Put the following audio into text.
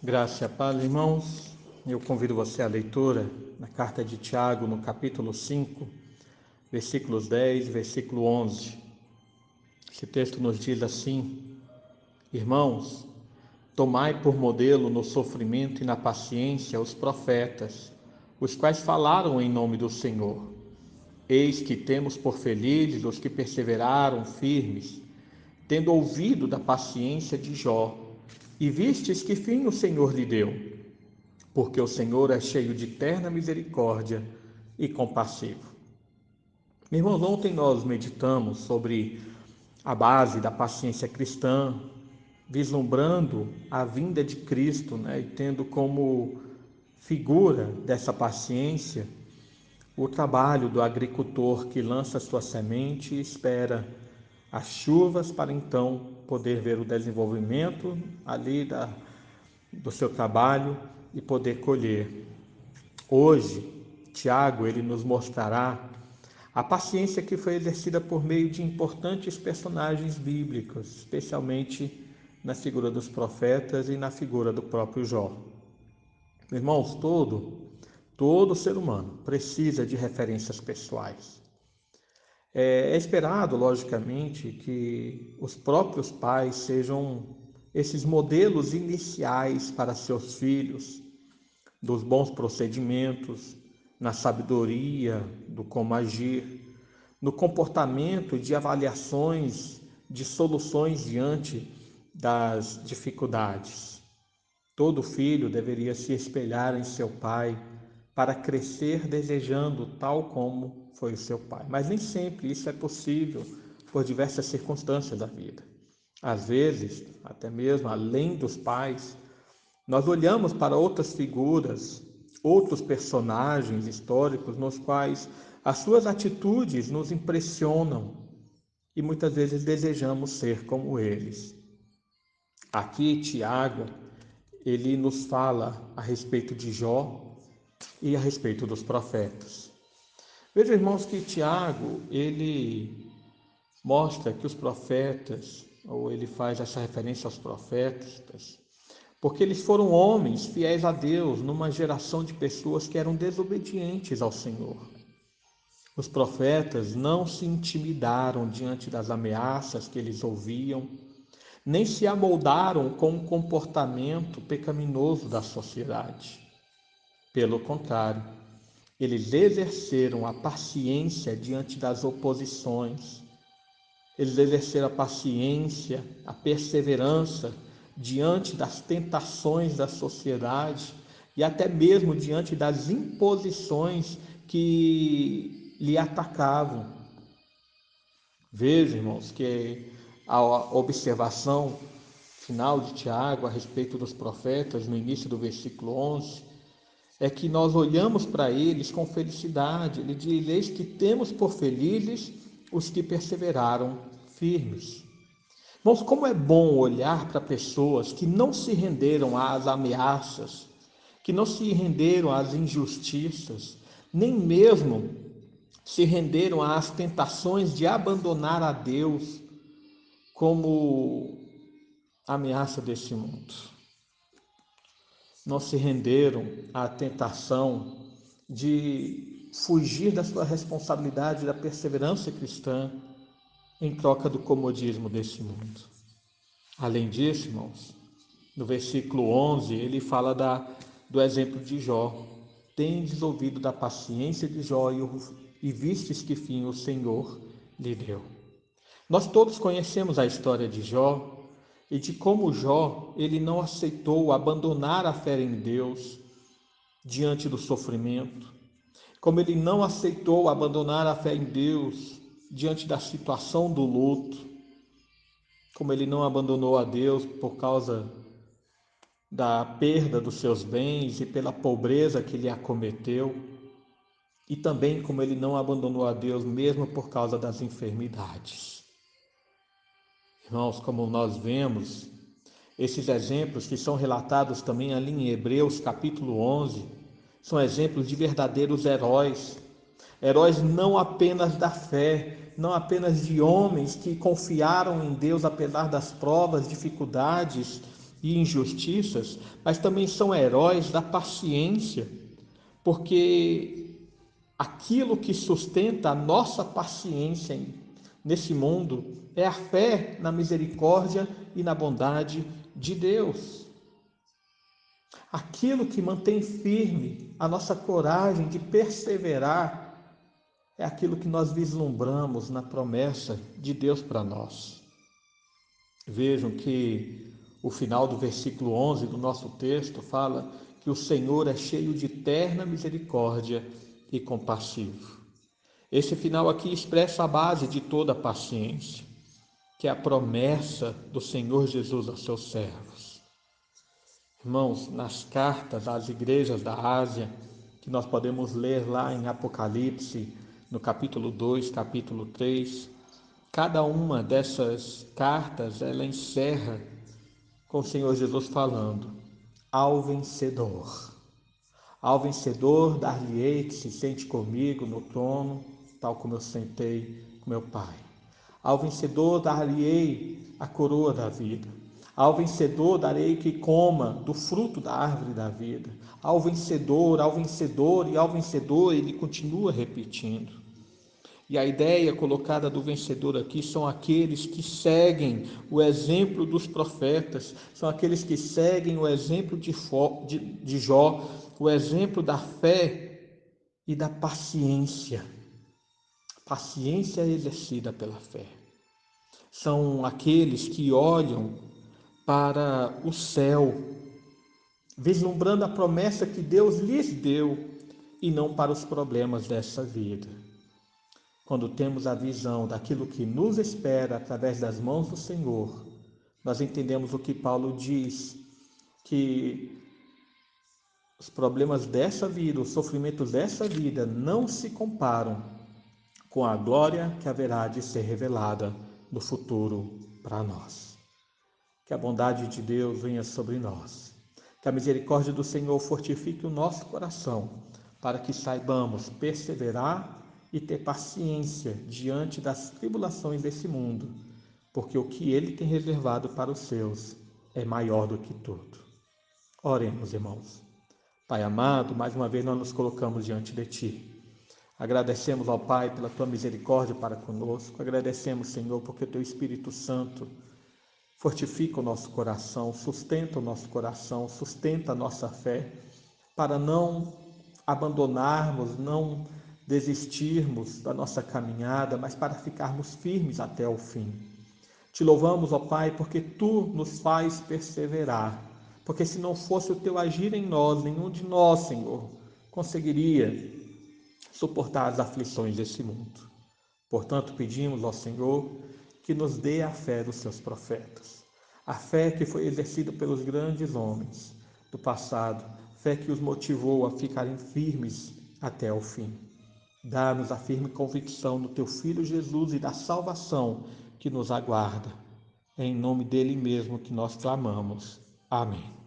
Graça e a paz, irmãos. Eu convido você à leitura na carta de Tiago, no capítulo 5, versículos 10 e versículo 11. Esse texto nos diz assim: Irmãos, tomai por modelo no sofrimento e na paciência os profetas, os quais falaram em nome do Senhor. Eis que temos por felizes os que perseveraram firmes, tendo ouvido da paciência de Jó, e vistes que fim o Senhor lhe deu. Porque o Senhor é cheio de terna misericórdia e compassivo. Irmãos, ontem nós meditamos sobre a base da paciência cristã, vislumbrando a vinda de Cristo, e tendo como figura dessa paciência o trabalho do agricultor que lança sua semente e espera as chuvas para então poder ver o desenvolvimento ali do seu trabalho e poder colher. Hoje, Tiago, ele nos mostrará a paciência que foi exercida por meio de importantes personagens bíblicos, especialmente na figura dos profetas e na figura do próprio Jó. Irmãos, todo ser humano precisa de referências pessoais. É esperado, logicamente, que os próprios pais sejam esses modelos iniciais para seus filhos, dos bons procedimentos, na sabedoria do como agir, no comportamento de avaliações de soluções diante das dificuldades. Todo filho deveria se espelhar em seu pai para crescer desejando tal como foi o seu pai. Mas nem sempre isso é possível por diversas circunstâncias da vida. Às vezes, até mesmo além dos pais, nós olhamos para outras figuras, outros personagens históricos nos quais as suas atitudes nos impressionam e muitas vezes desejamos ser como eles. Aqui, Tiago, ele nos fala a respeito de Jó e a respeito dos profetas. Vejam, irmãos, que Tiago, ele mostra que os profetas, ou ele faz essa referência aos profetas, porque eles foram homens fiéis a Deus numa geração de pessoas que eram desobedientes ao Senhor. Os profetas não se intimidaram diante das ameaças que eles ouviam, nem se amoldaram com o comportamento pecaminoso da sociedade. Pelo contrário, eles exerceram a paciência diante das oposições. Eles exerceram a paciência, a perseverança diante das tentações da sociedade e até mesmo diante das imposições que lhe atacavam. Veja, irmãos, que a observação final de Tiago a respeito dos profetas, no início do versículo 11, é que nós olhamos para eles com felicidade. Ele diz: eis que temos por felizes os que perseveraram firmes. Irmãos, como é bom olhar para pessoas que não se renderam às ameaças, que não se renderam às injustiças, nem mesmo se renderam às tentações de abandonar a Deus como ameaça desse mundo. Não se renderam à tentação de fugir da sua responsabilidade da perseverança cristã em troca do comodismo desse mundo. Além disso, irmãos, no versículo 11, ele fala do exemplo de Jó. Tendes ouvido da paciência de Jó e vistes que fim o Senhor lhe deu. Nós todos conhecemos a história de Jó e de como Jó, ele não aceitou abandonar a fé em Deus diante do sofrimento, como ele não aceitou abandonar a fé em Deus diante da situação do luto, como ele não abandonou a Deus por causa da perda dos seus bens e pela pobreza que lhe acometeu, e também como ele não abandonou a Deus mesmo por causa das enfermidades. Irmãos, como nós vemos, esses exemplos que são relatados também ali em Hebreus capítulo 11, são exemplos de verdadeiros heróis, heróis não apenas da fé, não apenas de homens que confiaram em Deus apesar das provas, dificuldades e injustiças, mas também são heróis da paciência, porque aquilo que sustenta a nossa paciência nesse mundo é a fé na misericórdia e na bondade de Deus. Aquilo que mantém firme a nossa coragem de perseverar é aquilo que nós vislumbramos na promessa de Deus para nós. Vejam que o final do versículo 11 do nosso texto fala que o Senhor é cheio de terna misericórdia e compassivo. Esse final aqui expressa a base de toda a paciência, que é a promessa do Senhor Jesus aos seus servos. Irmãos, nas cartas às igrejas da Ásia, que nós podemos ler lá em Apocalipse, no capítulo 2, capítulo 3, cada uma dessas cartas, ela encerra com o Senhor Jesus falando: ao vencedor. Ao vencedor dar-lhe-ei que se sente comigo no trono, tal como eu sentei com meu Pai. Ao vencedor dar-lhe-ei a coroa da vida. Ao vencedor darei que coma do fruto da árvore da vida. Ao vencedor e ao vencedor, ele continua repetindo. E a ideia colocada do vencedor aqui são aqueles que seguem o exemplo dos profetas, são aqueles que seguem o exemplo de Jó, o exemplo da fé e da paciência. Paciência exercida pela fé. São aqueles que olham para o céu, vislumbrando a promessa que Deus lhes deu e não para os problemas dessa vida. Quando temos a visão daquilo que nos espera através das mãos do Senhor, nós entendemos o que Paulo diz, que os problemas dessa vida, os sofrimentos dessa vida não se comparam com a glória que haverá de ser revelada no futuro para nós. Que a bondade de Deus venha sobre nós, que a misericórdia do Senhor fortifique o nosso coração, para que saibamos perseverar e ter paciência diante das tribulações desse mundo, porque o que Ele tem reservado para os seus é maior do que tudo. Oremos, irmãos. Pai amado, mais uma vez nós nos colocamos diante de Ti. Agradecemos ao Pai pela Tua misericórdia para conosco. Agradecemos, Senhor, porque o Teu Espírito Santo fortifica o nosso coração, sustenta o nosso coração, sustenta a nossa fé, para não abandonarmos, não desistirmos da nossa caminhada, mas para ficarmos firmes até o fim. Te louvamos, ó Pai, porque Tu nos faz perseverar, porque se não fosse o Teu agir em nós, nenhum de nós, Senhor, conseguiria suportar as aflições desse mundo. Portanto, pedimos ao Senhor que nos dê a fé dos Seus profetas, a fé que foi exercida pelos grandes homens do passado, fé que os motivou a ficarem firmes até o fim. Dá-nos a firme convicção no Teu Filho Jesus e da salvação que nos aguarda. É em nome dele mesmo que nós clamamos. Amém.